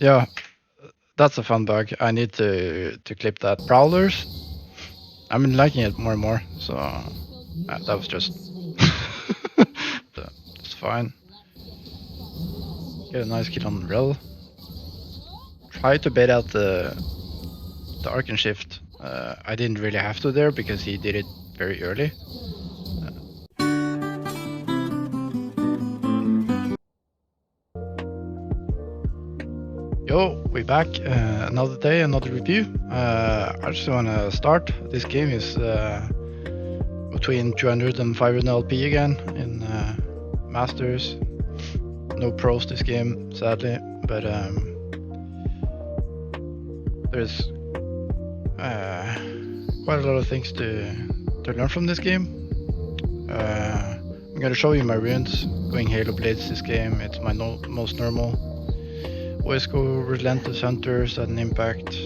Yeah, that's a fun bug. I need to clip that. Prowlers, I've been liking it more and more, so that was just... It's fine. Get a nice kill on Rel. Try to bait out the Arc and Shift. I didn't really have to there because he did it very early. Yo, we back. Another day, another review. I just want to start. This game is between 200 and 500 LP again in Masters. No pros this game, sadly, but there's quite a lot of things to learn from this game. I'm gonna show you my runes. Going Halo Blades this game, it's my most normal. Always go Relentless Hunter, sudden impact.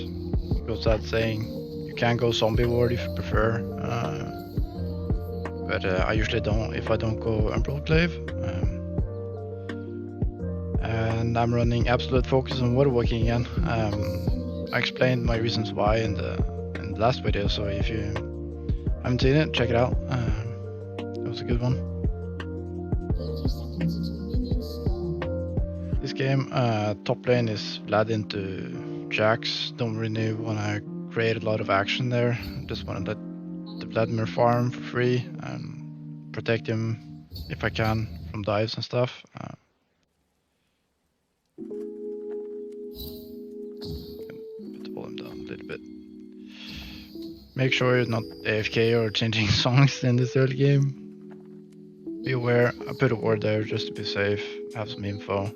Goes without saying. You can go Zombie Ward if you prefer, but I usually don't if I don't go Umbral Glaive. And I'm running Absolute Focus on Waterwalking again. I explained my reasons why in the last video, so if you haven't seen it, check it out. It was a good one. This game, top lane is led into Jax. Don't really want to create a lot of action there. Just want to let the Vladimir farm for free and protect him if I can from dives and stuff. Put the volume down a little bit. Make sure you're not AFK or changing songs in this early game. Be aware, I put a ward there just to be safe, have some info.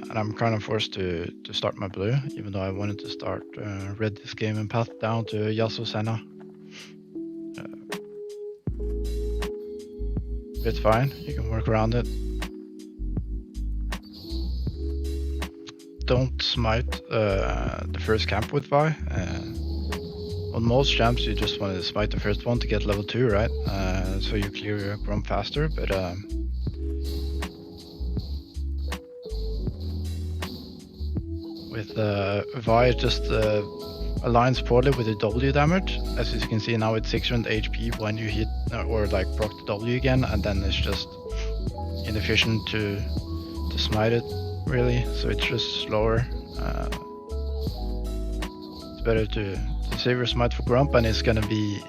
And I'm kind of forced to start my blue, even though I wanted to start red this game and path down to Yasuo Senna. It's fine, you can work around it. Don't smite the first camp with Vi. On most champs you just want to smite the first one to get level 2, right? So you clear your grump faster, but with Vi it just aligns poorly with the W damage. As you can see now it's 600 HP when you hit or like proc the W again, and then it's just inefficient to smite it really, so it's just slower. It's better to save your smite for grump, and it's gonna be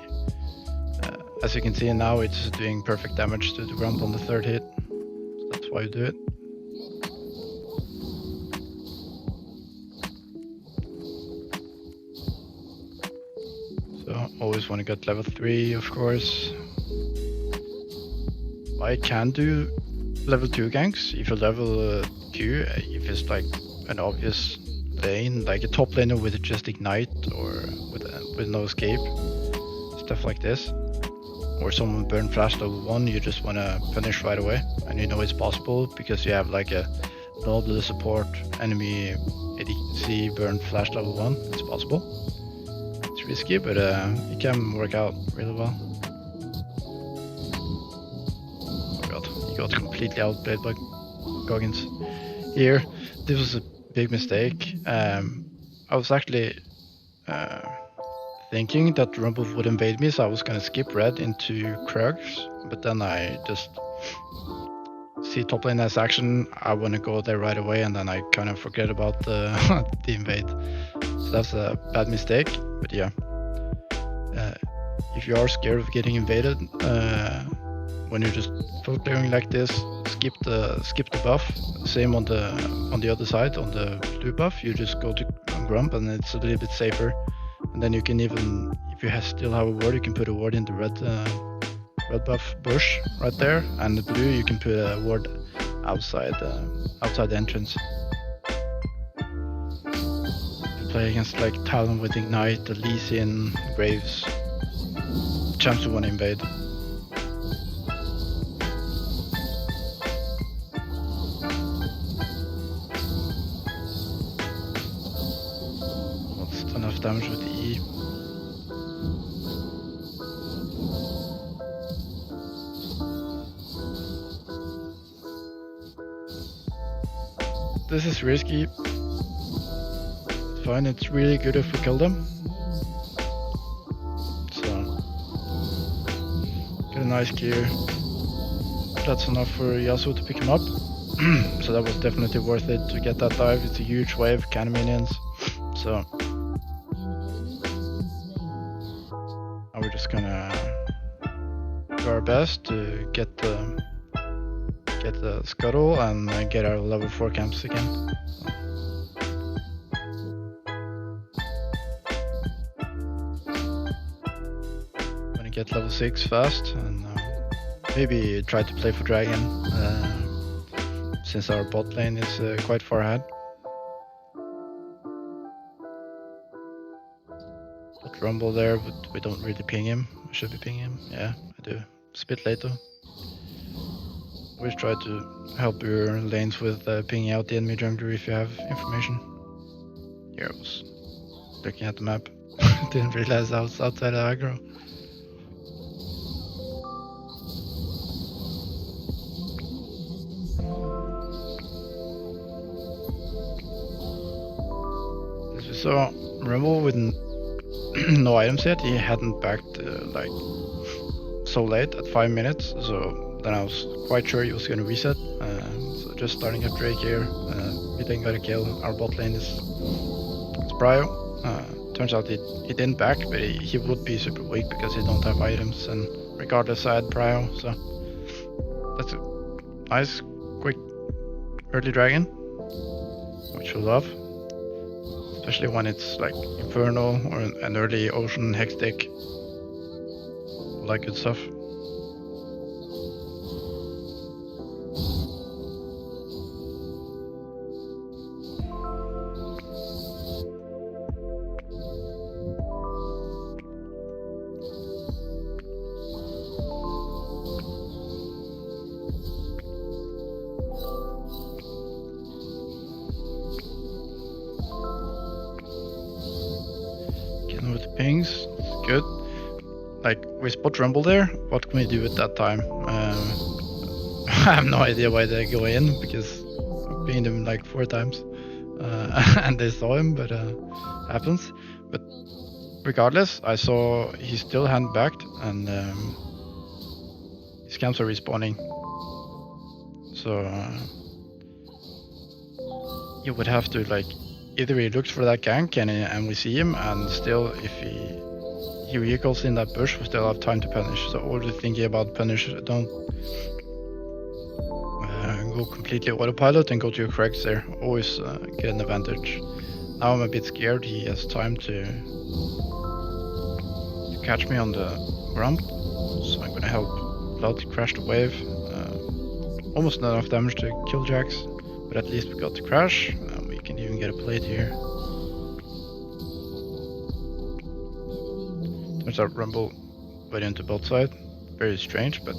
as you can see now it's doing perfect damage to the grump on the third hit. So that's why you do it. So always want to get level 3, of course. I can do level 2 ganks if you level Q, if it's like an obvious lane, like a top laner with just ignite or with no escape, stuff like this. Or someone burn flash level 1, you just want to punish right away, and you know it's possible because you have like a noble support enemy ADC burn flash level 1, it's possible. It's risky, but it can work out really well. Oh god, he got completely outplayed by Goggins. Here, this was a big mistake. I was actually thinking that Rumble would invade me, so I was gonna skip red into Krugs, but then I just see top lane as action, I wanna go there right away, and then I kind of forget about the, the invade. So that's a bad mistake, but yeah. If you are scared of getting invaded, when you're just full clearing like this, skip the buff. Same on the other side, on the blue buff, you just go to Grump and it's a little bit safer. And then you can even, if you still have a ward, you can put a ward in the red buff bush right there, and the blue you can put a ward outside the entrance. Play against like Talon with Ignite, the Lee Sin, Graves, champs who want to invade. Not enough damage with the E. This is risky. fine. It's really good if we kill them. So get a nice gear. That's enough for Yasuo to pick him up. So that was definitely worth it to get that dive. It's a huge wave, cannon minions. So now we're just gonna do our best to get the scuttle and get our level 4 camps again. Gonna get level 6 fast and maybe try to play for dragon since our bot lane is quite far ahead. Got Rumble there, but we don't really ping him. I should be pinging him. Yeah, I do. It's a bit late though. Always try to help your lanes with pinging out the enemy jungler if you have information. Here I was looking at the map. Didn't realize I was outside of aggro. As we saw, Rumble with no items yet. He hadn't backed like so late at 5 minutes, so then I was quite sure he was going to reset. So just starting up Drake here. We then got a kill. Our bot lane is Brio. Turns out he didn't back, but he would be super weak because he don't have items, and regardless I had Brio, so that's a nice quick early dragon, which we love. Especially when it's like Inferno or an early Ocean Hex deck. All that good stuff. With the pings, it's good. Like, we spot Rumble there, what can we do at that time? I have no idea why they go in, because I've pinged them like 4 times. And they saw him, but happens. But regardless, I saw he still hand backed, and his camps are respawning. So you would have to like, either he looks for that gank and we see him, and still if he recalls in that bush, we still have time to punish. So always thinking about punish, don't go completely autopilot and go to your corrects there. Always get an advantage. Now I'm a bit scared, he has time to catch me on the grump, so I'm gonna help Blood crash the wave. Almost not enough damage to kill Jax, but at least we got the crash. We can even get a plate here. Turns out Rumble went into both side. Very strange, but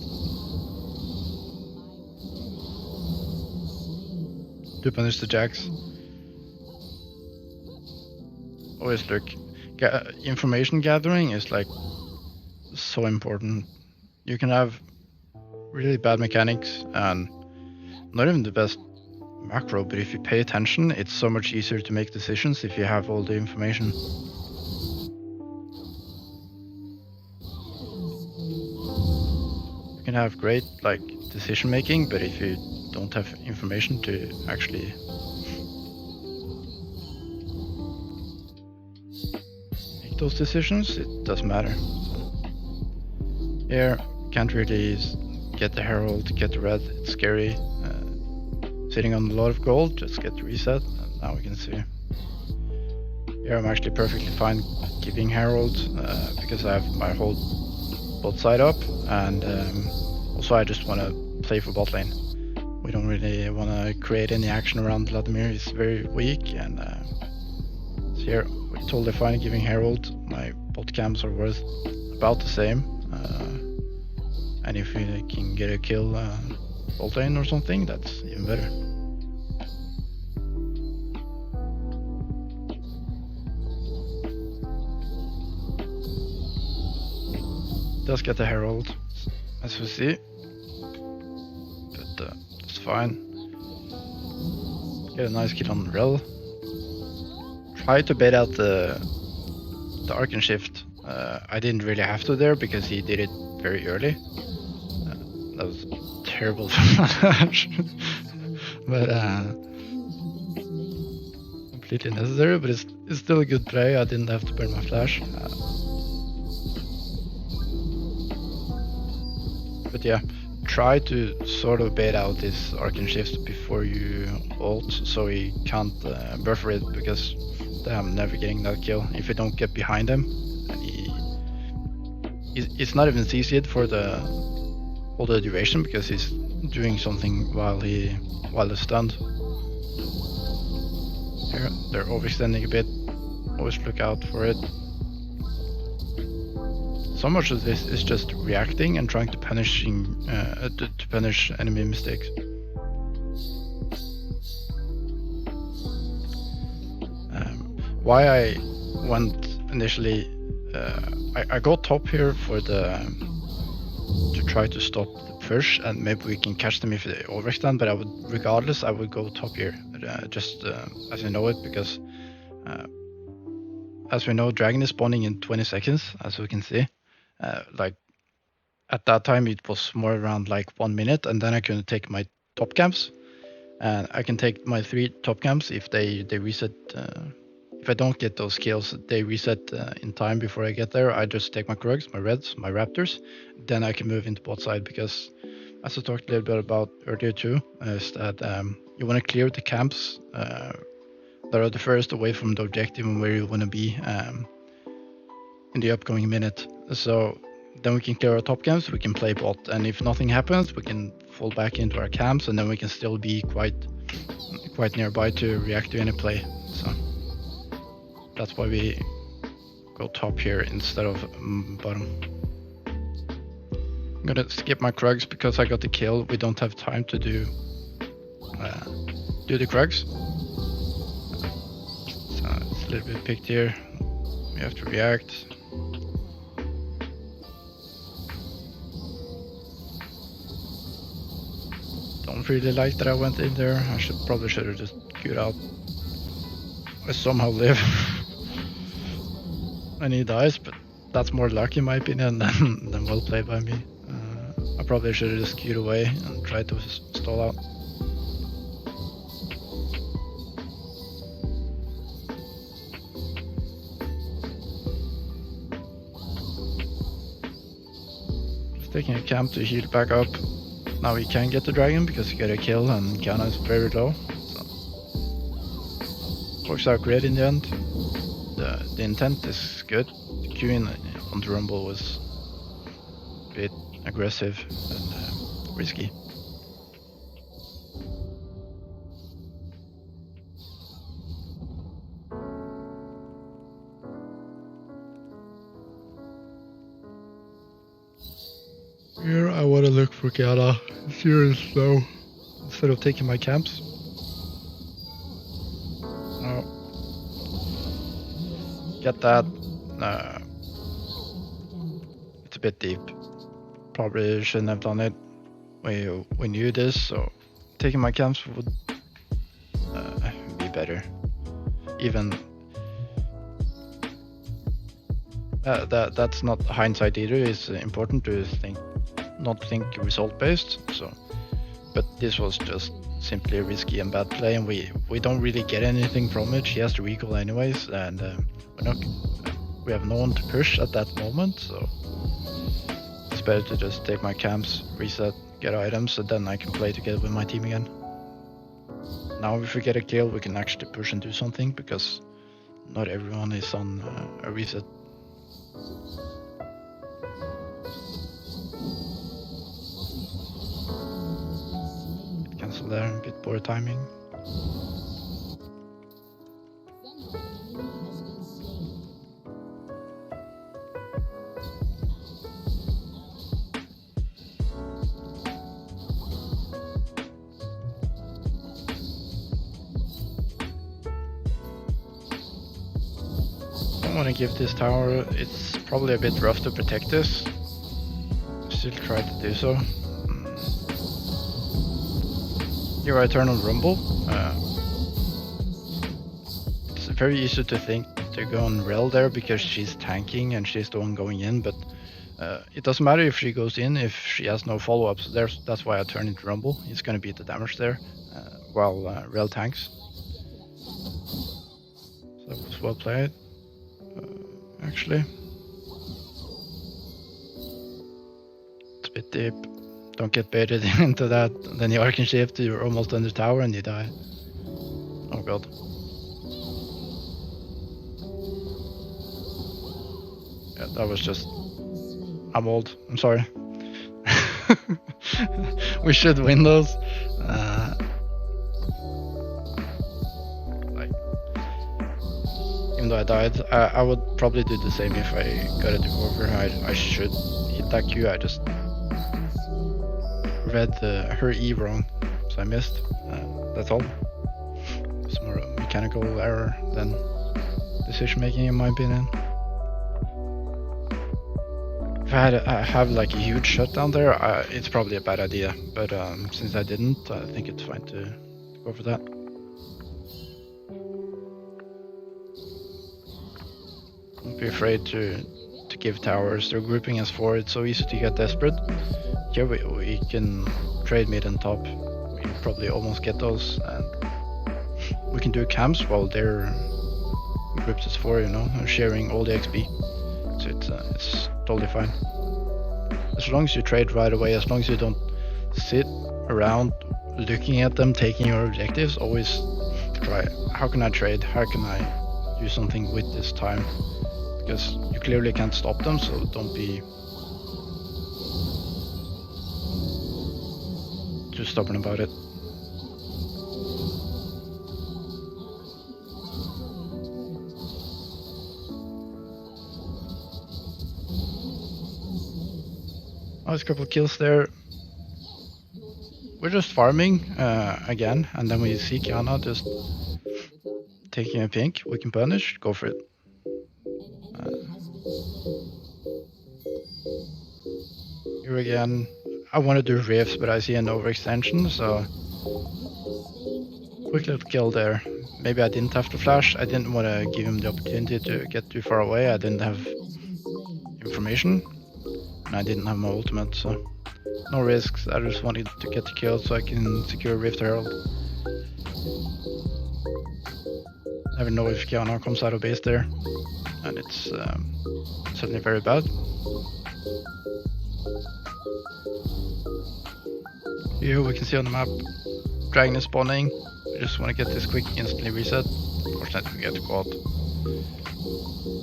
do punish the Jax. Always look. Information gathering is like so important. You can have really bad mechanics and not even the best macro, but if you pay attention, it's so much easier to make decisions if you have all the information. You can have great like decision making, but if you don't have information to actually make those decisions, it doesn't matter. Here, can't really get the Herald, get the red, it's scary. Sitting on a lot of gold, just get the reset, and now we can see. Here I'm actually perfectly fine keeping Herald, because I have my whole bot side up, and also I just want to play for bot lane. We don't really want to create any action around Vladimir, he's very weak, and so here we're totally fine giving Herald. My bot camps are worth about the same, and if we can get a kill bot lane or something, that's even better. Does get the Herald, as we see, but it's fine. Get a nice kill on Rel. tried to bait out the arc and shift. I didn't really have to there because he did it very early. That was terrible flash. But completely necessary, but it's still a good play. I didn't have to burn my flash. But yeah, try to sort of bait out this arc and shift before you ult, so he can't buffer it, because I'm never getting that kill if you don't get behind him. And it's not even CC'd for all the duration, because he's doing something while it's stunned. Here, they're overextending a bit. Always look out for it. So much of this is just reacting and trying to punish enemy mistakes. Why I went initially, I got top here to try to stop the push, and maybe we can catch them if they overextend. But I would go top here, just as you know it, because as we know, dragon is spawning in 20 seconds, as we can see. Like at that time it was more around like 1 minute, and then I can take my top camps, and I can take my 3 top camps if they reset. If I don't get those kills, they reset in time before I get there. I just take my Krugs, my Reds, my Raptors, then I can move into bot side, because as I talked a little bit about earlier too, is that you want to clear the camps that are the first away from the objective and where you want to be in the upcoming minute. So then we can clear our top camps, we can play bot, and if nothing happens, we can fall back into our camps, and then we can still be quite nearby to react to any play. So that's why we go top here instead of bottom. I'm gonna skip my Krugs because I got the kill. We don't have time to do the Krugs. So it's a little bit picked here. We have to react. Don't really like that I went in there. I probably should have just queued out. I somehow live. And he dies, but that's more luck in my opinion than well played by me. I probably should have just queued away and tried to stall out. Just taking a camp to heal back up. Now he can get the dragon because he got a kill and Kiana is very low. So works out great in the end. The intent is good. The queuing on the rumble was a bit aggressive and risky. Here I want to look for Kiana. Here is slow instead of taking my camps. Get that. It's a bit deep. Probably shouldn't have done it. We knew this, so taking my camps would be better. Even that's not hindsight either. It's important to not think result based. So, but this was just simply a risky and bad play, and we don't really get anything from it. She has to recall anyways, and we have no one to push at that moment, so it's better to just take my camps, reset, get items, and then I can play together with my team again. Now if we get a kill, we can actually push and do something, because not everyone is on a reset. Cancel there, a bit poor timing. I want to give this tower, it's probably a bit rough to protect this. Still try to do so. Here I turn on rumble. It's very easy to think they're going Rel there because she's tanking and she's the one going in, but it doesn't matter if she goes in if she has no follow-ups. That's why I turn into Rumble. He's gonna beat the damage there while Rel tanks. So that was well played, actually. It's a bit deep. Don't get baited into that. Then you arc and shift, you're almost under tower and you die. Oh god. Yeah, that was just... I'm old. I'm sorry. We should win those. Like, even though I died, I would probably do the same if I got a do-over. I should hit that Q. I just read her E wrong, so I missed. That's all. It's more a mechanical error than decision making, in my opinion. If I have like a huge shutdown there, it's probably a bad idea. But since I didn't, I think it's fine to go for that. Don't be afraid to give towers. They're grouping as 4. It's so easy to get desperate. Here we can trade mid and top. We probably almost get those, and we can do camps while they're grouped as 4. You know, sharing all the XP. So it's totally fine. As long as you trade right away, as long as you don't sit around looking at them, taking your objectives, always try, how can I trade? How can I do something with this time? Because you clearly can't stop them, so don't be too stubborn about it. Nice couple of kills there. We're just farming again, and then we see Kiana just taking a pink. We can punish, go for it. Here again, I want to do rifts, but I see an overextension, so quick little kill there. Maybe I didn't have to flash. I didn't want to give him the opportunity to get too far away. I didn't have information, and I didn't have my ultimate, so no risks. I just wanted to get the kill so I can secure Rift Herald. Never know if Kiana comes out of base there, and it's certainly very bad. Here we can see on the map, Dragon is spawning. We just want to get this quick, instantly reset. Unfortunately we get caught.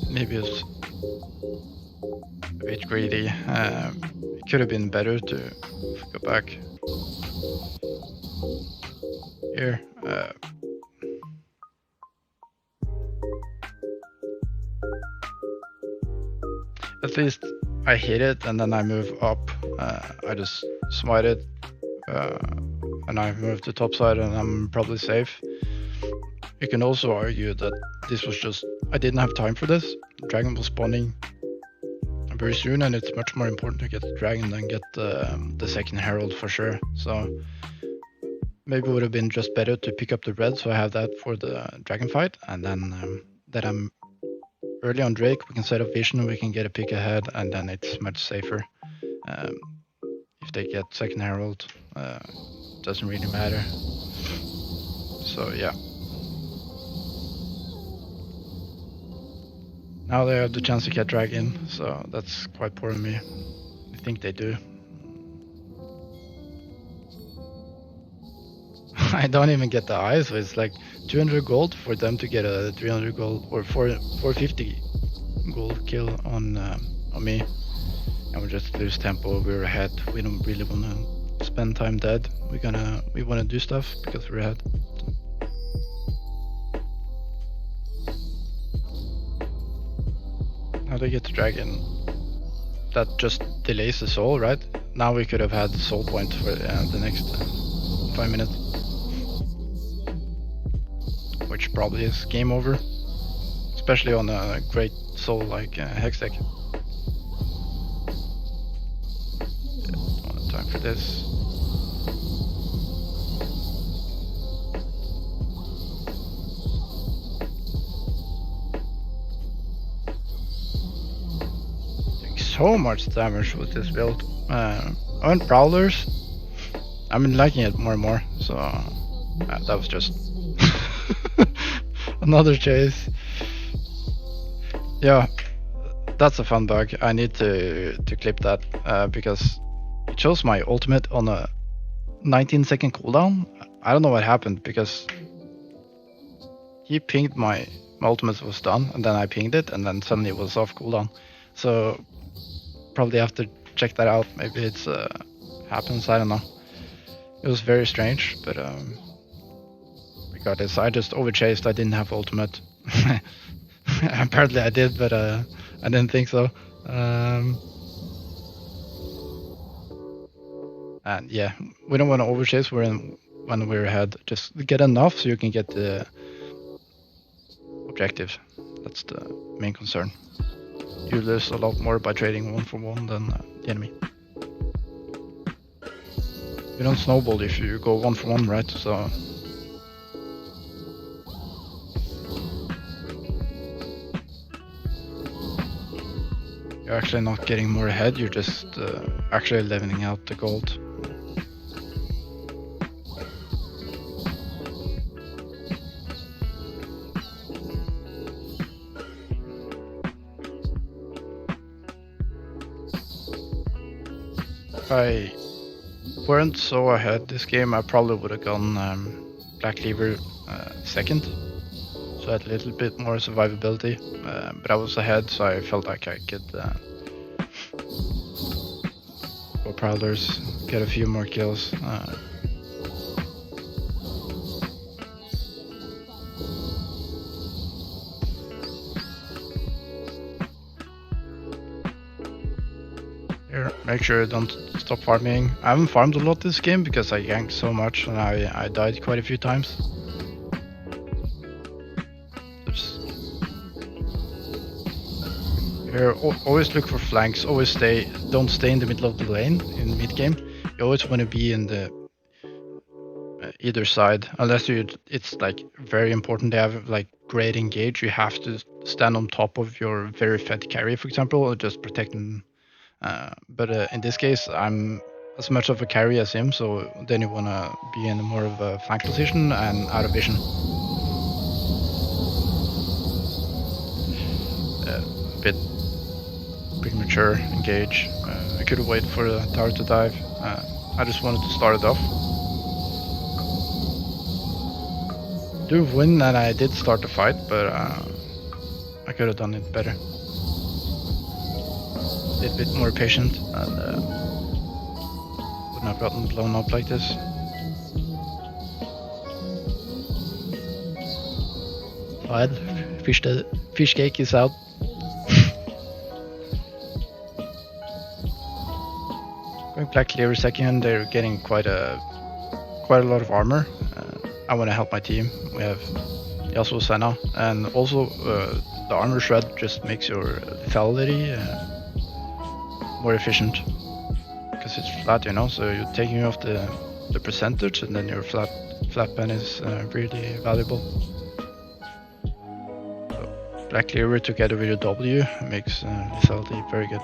Maybe it's a bit greedy. It could have been better to go back. Here. At least I hit it and then I move up. I just smite it. And I moved to top side and I'm probably safe. You can also argue that this was just, I didn't have time for this. Dragon was spawning very soon and it's much more important to get the dragon than get the second herald for sure. So maybe it would have been just better to pick up the red so I have that for the dragon fight, and then that I'm early on Drake, we can set up vision, we can get a pick ahead, and then it's much safer. If they get second herald, doesn't really matter. So yeah. Now they have the chance to get dragon, so that's quite poor of me. I think they do. I don't even get the eyes, so it's like 200 gold for them to get a 300 gold or 450 gold kill on me. And we just lose tempo, we're ahead. We don't really want to spend time dead. We want to do stuff because we're ahead. Now they get the dragon. That just delays the soul, right? Now we could have had the soul point for the next 5 minutes. Which probably is game over. Especially on a great soul like Hex deck. Time for this. so much damage with this build. On Prowlers, I've been liking it more and more, so that was just another chase. Yeah, that's a fun bug. I need to clip that because it shows my ultimate on a 19-second cooldown. I don't know what happened because he pinged my ultimate was done, and then I pinged it, and then suddenly it was off cooldown. So probably have to check that out. Maybe it's happens. I don't know. It was very strange, but regardless, I just overchased. I didn't have ultimate. Apparently I did, but I didn't think so. And yeah, we don't want to overchase when we're ahead. Just get enough so you can get the objectives. That's the main concern. You lose a lot more by trading 1-for-1 than the enemy. You don't snowball if you go 1-for-1, right? So you're actually not getting more ahead, you're just actually leveling out the gold. If I weren't so ahead this game, I probably would have gone Black Cleaver second, so I had a little bit more survivability, but I was ahead, so I felt like I could go Prowlers, get a few more kills. Here, make sure you don't stop farming. I haven't farmed a lot this game because I ganked so much and I died quite a few times. Here, always look for flanks. Always don't stay in the middle of the lane in mid game. You always want to be in the either side, unless it's like very important to have like great engage. You have to stand on top of your very fed carry, for example, or just protect them. But in this case, I'm as much of a carry as him, so then you want to be in more of a flank position and out of vision. A bit premature engage. I could have waited for the tower to dive. I just wanted to start it off. Do win, and I did start the fight, but I could have done it better. A bit more patient, and wouldn't have gotten blown up like this. Fine, fish cake is out. Going Black Cleaver second, they're getting quite a lot of armor. I want to help my team. We have Yasuo Senna, and also the armor shred just makes your lethality more efficient because it's flat, you know. So you're taking off the percentage, and then your flat pen is really valuable. So Black Cleaver together with your W makes lethality very good.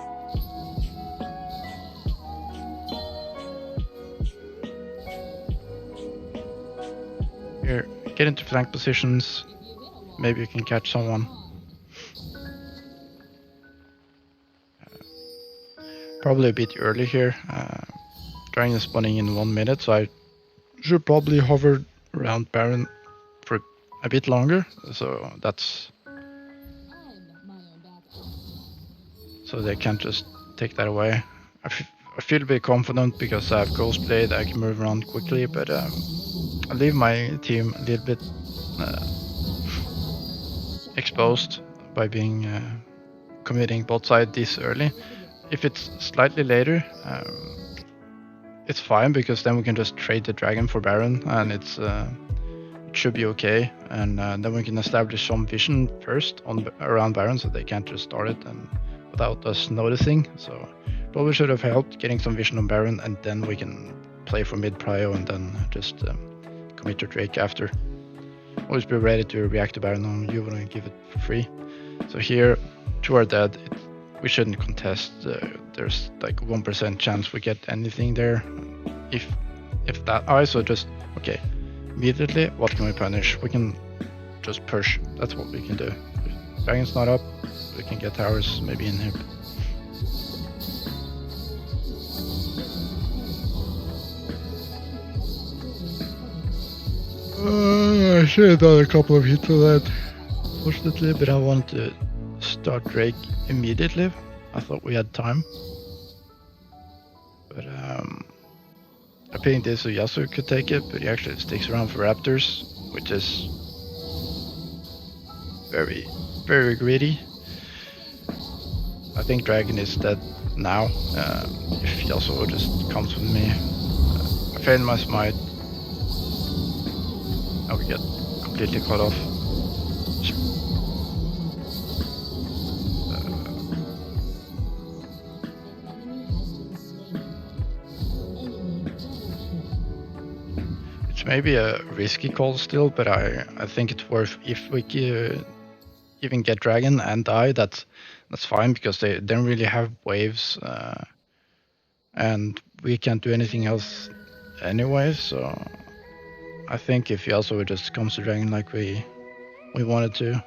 Here, get into flank positions. Maybe you can catch someone. Probably a bit early here. Dragon is spawning in 1 minute, so I should probably hover around Baron for a bit longer. So that's so they can't just take that away. I feel a bit confident because I have Ghost Blade. I can move around quickly, but I leave my team a little bit exposed by being committing bot side this early. If it's slightly later, it's fine because then we can just trade the dragon for Baron, and it should be okay. And then we can establish some vision first around Baron, so they can't just start it and without us noticing. So probably should have helped getting some vision on Baron, and then we can play for mid prio and then just commit to Drake after. Always be ready to react to Baron on you want to give it for free. So here, 2 are dead. we shouldn't contest. There's like 1% chance we get anything there. If that, so just okay. Immediately, what can we punish? We can just push. That's what we can do. If dragon's not up, we can get towers maybe in here. I should have done a couple of hits of that, fortunately, but I wanted to start Drake immediately. I thought we had time. But I think this Yasu could take it, but he actually sticks around for Raptors, which is very, very greedy. I think Dragon is dead now. If Yasuo just comes with me. I failed my smite. Now we get completely cut off. It's maybe a risky call still, but I think it's worth. If we even get Dragon and die, that's fine, because they don't really have waves, and we can't do anything else anyway. So I think if Yasuo just comes to Dragon like we wanted to,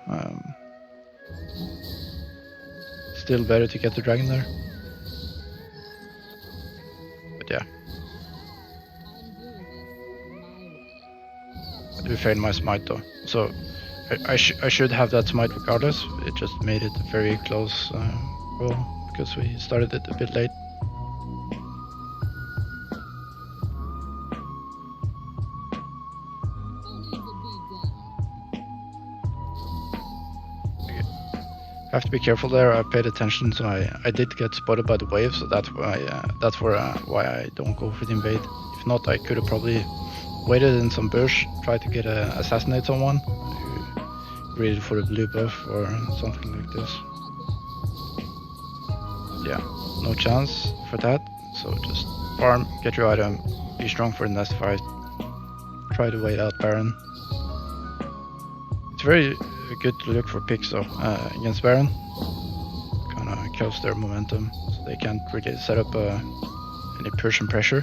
still better to get the Dragon there. But yeah, I do fail my smite though, so I should have that smite regardless. It just made it a very close roll because we started it a bit late. I have to be careful there. I paid attention, so I did get spotted by the wave, so that's why why I don't go for the invade. If not, I could have probably waited in some bush, tried to get assassinate someone who greeted for the blue buff or something like this. Yeah, no chance for that. So just farm, get your item, be strong for the next fight. Try to wait out Baron. It's very good to look for picks though against Baron. Kind of kills their momentum, so they can't really set up any push and pressure.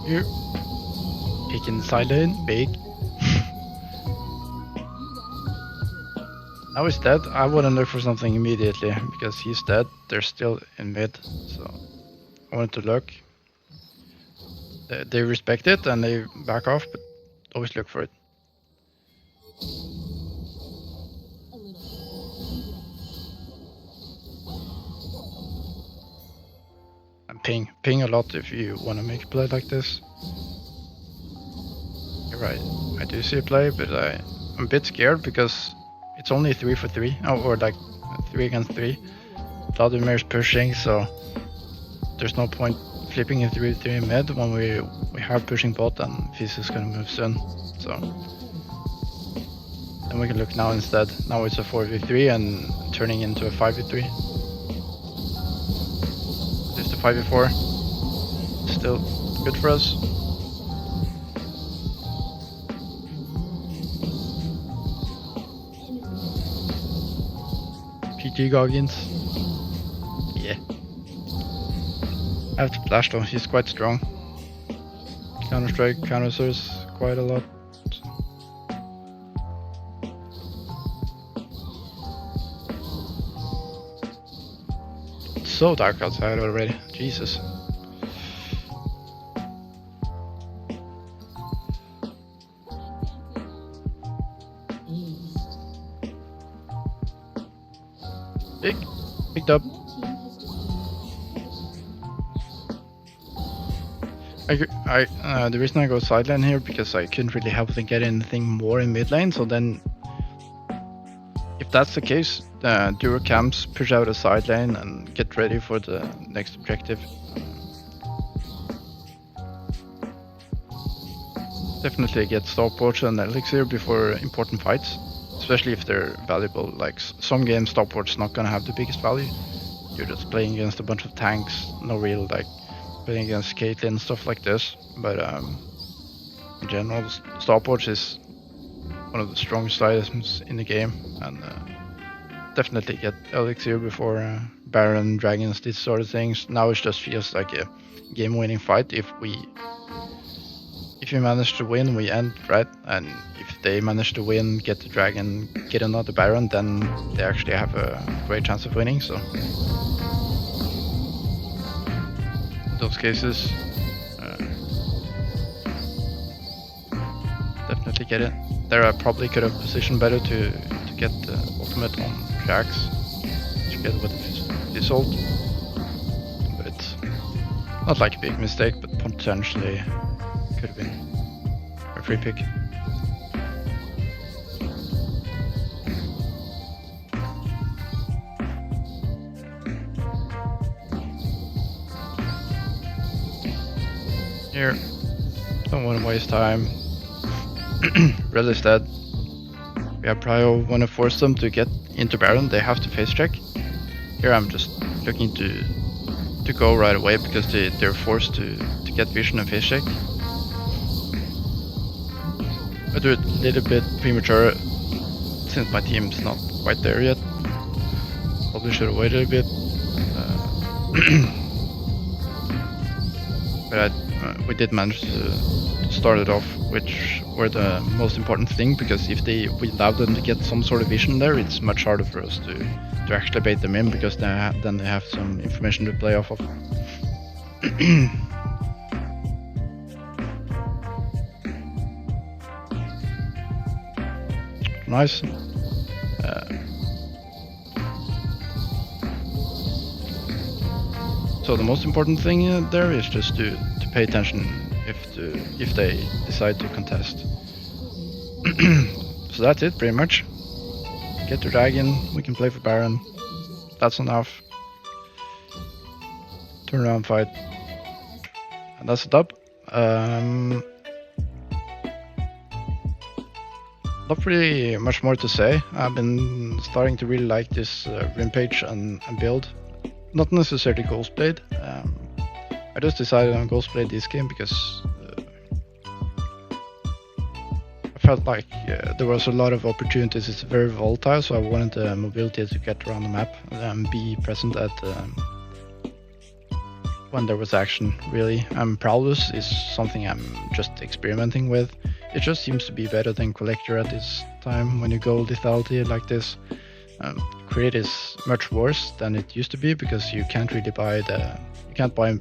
Here, picking side lane, big. Now he's dead. I wouldn't look for something immediately because he's dead. They're still in mid, so I wanted to look. They respect it and they back off, but always look for it. And ping a lot if you want to make a play like this. You're right, I do see a play, but I'm a bit scared because it's only 3 for 3, or like 3 against 3. Vladimir's pushing, so there's no point flipping a 3-3 mid when we have pushing bot and Fizz is gonna move soon. So then we can look now instead. Now it's a 4v3 and turning into a 5v3. There's the 5v4. Still good for us. PG Goggins. Yeah. I have to flash though, he's quite strong. Counter strike, counter source quite a lot. It's so dark outside already, Jesus. Picked up. The reason I go side lane here because I couldn't really help them get anything more in mid lane. So then, if that's the case, Duro camps, push out a side lane and get ready for the next objective. definitely get stopwatch and elixir before important fights, especially if they're valuable. Like some games, stopwatch is not gonna have the biggest value. You're just playing against a bunch of tanks, no real like playing against Caitlyn, stuff like this. But in general, stopwatch is one of the strongest items in the game, and definitely get elixir before Baron, dragons, these sort of things. Now it just feels like a game-winning fight. If we manage to win, we end, right? And if they manage to win, get the dragon, get another Baron, then they actually have a great chance of winning. So in those cases, definitely get it. There I probably could have positioned better to get the ultimate on Jax together with his ult. But it's not like a big mistake, but potentially could have been a free pick. Here, don't want to waste time. Red is dead. We have prio, want to force them to get into Baron, they have to face check. Here I'm just looking to go right away because they're forced to get vision and face check. I do it a little bit premature since my team's not quite there yet. Probably should have waited a bit. But we did manage to start it off, which were the most important thing, because if we allow them to get some sort of vision there, it's much harder for us to actually bait them in, because then they have some information to play off of. Nice. So the most important thing there is just to pay attention if they decide to contest. So that's it, pretty much. Get the dragon, we can play for Baron. That's enough. Turn around fight. And that's the dub. Not really much more to say. I've been starting to really like this Rampage and build. Not necessarily Ghostblade. I just decided on Ghostblade this game because I felt like there was a lot of opportunities. It's very volatile, so I wanted the mobility to get around the map and be present at when there was action, really. Prowlers is something I'm just experimenting with. It just seems to be better than Collector at this time when you go lethality like this. Crit is much worse than it used to be because you can't really buy you can't buy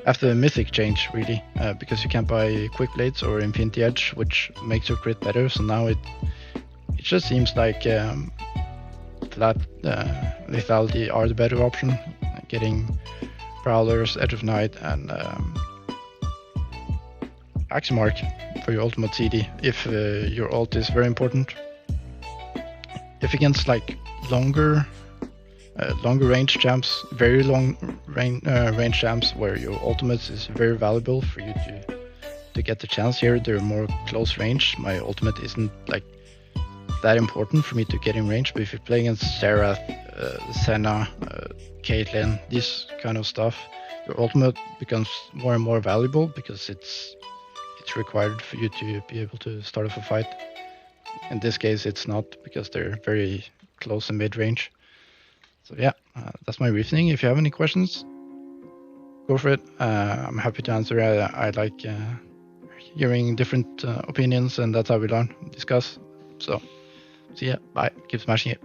after the mythic change, really, because you can't buy quick blades or infinity edge, which makes your crit better. So now it just seems like flat lethality are the better option, getting prowlers, edge of night, and axe mark for your ultimate CD if your ult is very important. If against like longer range champs, very long range champs where your ultimate is very valuable for you to get the chance here, they're more close range. My ultimate isn't like that important for me to get in range, but if you're playing against Serath, Senna, Caitlyn, this kind of stuff, your ultimate becomes more and more valuable because it's required for you to be able to start off a fight. In this case, it's not, because they're very close and mid-range. So yeah, that's my reasoning. If you have any questions, go for it. I'm happy to answer. I like hearing different opinions, and that's how we learn, discuss. So see ya, bye, keep smashing it.